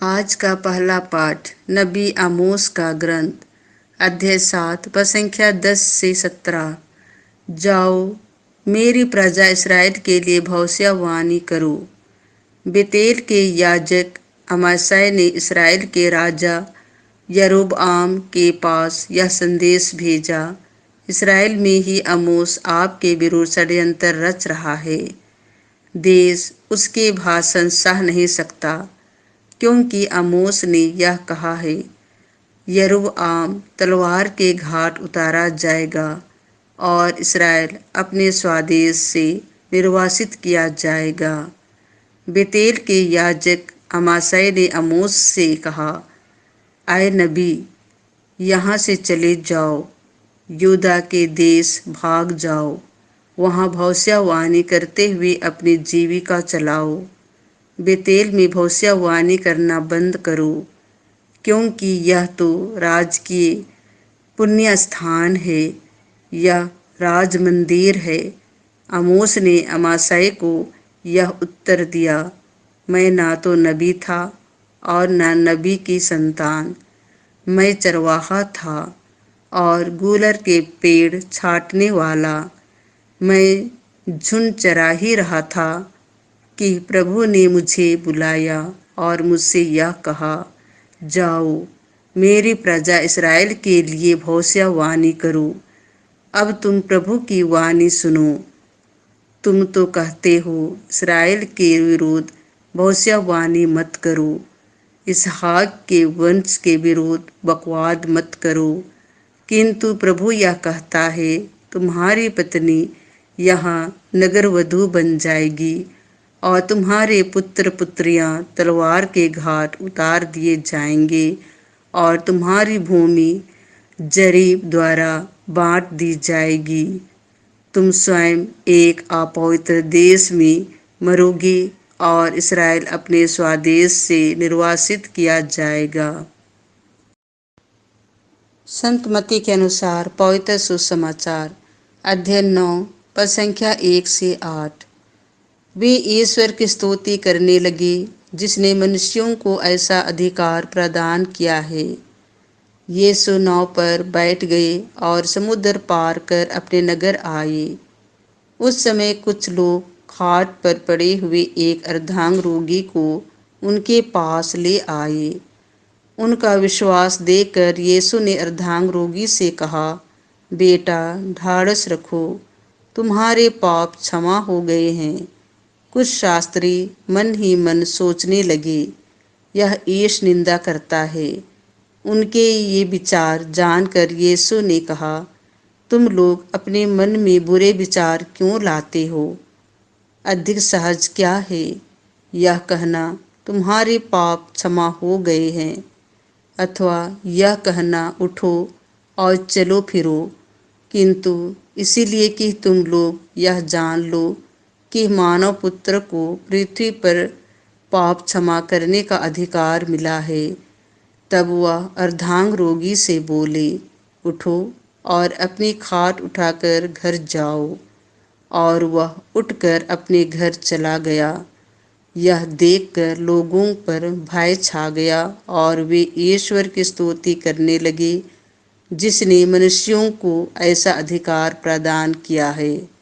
आज का पहला पाठ नबी आमोस का ग्रंथ अध्याय 7 पद संख्या 10 से 17। जाओ, मेरी प्रजा इस्राएल के लिए भविष्यवाणी करो। बेतेल के याजक अमासै ने इस्राएल के राजा यरोबआम के पास यह संदेश भेजा, इस्राएल में ही आमोस आपके विरुद्ध षड्यंत्र रच रहा है। देश उसके भाषण सह नहीं सकता, क्योंकि आमोस ने यह कहा है, यरोबआम तलवार के घाट उतारा जाएगा और इस्राएल अपने स्वदेश से निर्वासित किया जाएगा। बेतेल के याजक अमासै ने आमोस से कहा, आए नबी, यहाँ से चले जाओ, यहूदा के देश भाग जाओ, वहाँ भविष्यवाणी करते हुए अपनी जीविका चलाओ। बेतेल में भविष्यवाणी करना बंद करो, क्योंकि यह तो राजकीय पुण्य स्थान है, यह राज मंदिर है। आमोस ने अमासै को यह उत्तर दिया, मैं ना तो नबी था और न नबी की संतान। मैं चरवाहा था और गूलर के पेड़ छाटने वाला। मैं झुंड चरा ही रहा था कि प्रभु ने मुझे बुलाया और मुझसे यह कहा, जाओ, मेरी प्रजा इस्राएल के लिए भविष्यवाणी करो। अब तुम प्रभु की वाणी सुनो। तुम तो कहते हो, इस्राएल के विरुद्ध भविष्यवाणी मत करो, इसहाक के वंश के विरुद्ध बकवाद मत करो। किंतु प्रभु यह कहता है, तुम्हारी पत्नी यहाँ नगरवधु बन जाएगी और तुम्हारे पुत्र पुत्रियां तलवार के घाट उतार दिए जाएंगे और तुम्हारी भूमि जरीब द्वारा बांट दी जाएगी। तुम स्वयं एक अपवित्र देश में मरोगे और इस्राएल अपने स्वदेश से निर्वासित किया जाएगा। संत मत्ती के अनुसार पवित्र सुसमाचार अध्याय 9 पद संख्या 1 से 8। वे ईश्वर की स्तुति करने लगे, जिसने मनुष्यों को ऐसा अधिकार प्रदान किया है। यीशु नाव पर बैठ गए और समुद्र पार कर अपने नगर आए। उस समय कुछ लोग घाट पर पड़े हुए एक अर्धांग रोगी को उनके पास ले आए। उनका विश्वास देखकर यीशु ने अर्धांग रोगी से कहा, बेटा, ढाढ़स रखो, तुम्हारे पाप क्षमा हो गए हैं। कुछ शास्त्री मन ही मन सोचने लगे, यह ईश निंदा करता है। उनके ये विचार जानकर यीशु ने कहा, तुम लोग अपने मन में बुरे विचार क्यों लाते हो? अधिक सहज क्या है, यह कहना तुम्हारे पाप क्षमा हो गए हैं, अथवा यह कहना उठो और चलो फिरो? किंतु इसीलिए कि तुम लोग यह जान लो कि मानव पुत्र को पृथ्वी पर पाप क्षमा करने का अधिकार मिला है। तब वह अर्धांग रोगी से बोले, उठो और अपनी खाट उठाकर घर जाओ। और वह उठकर अपने घर चला गया। यह देखकर लोगों पर भय छा गया और वे ईश्वर की स्तुति करने लगे, जिसने मनुष्यों को ऐसा अधिकार प्रदान किया है।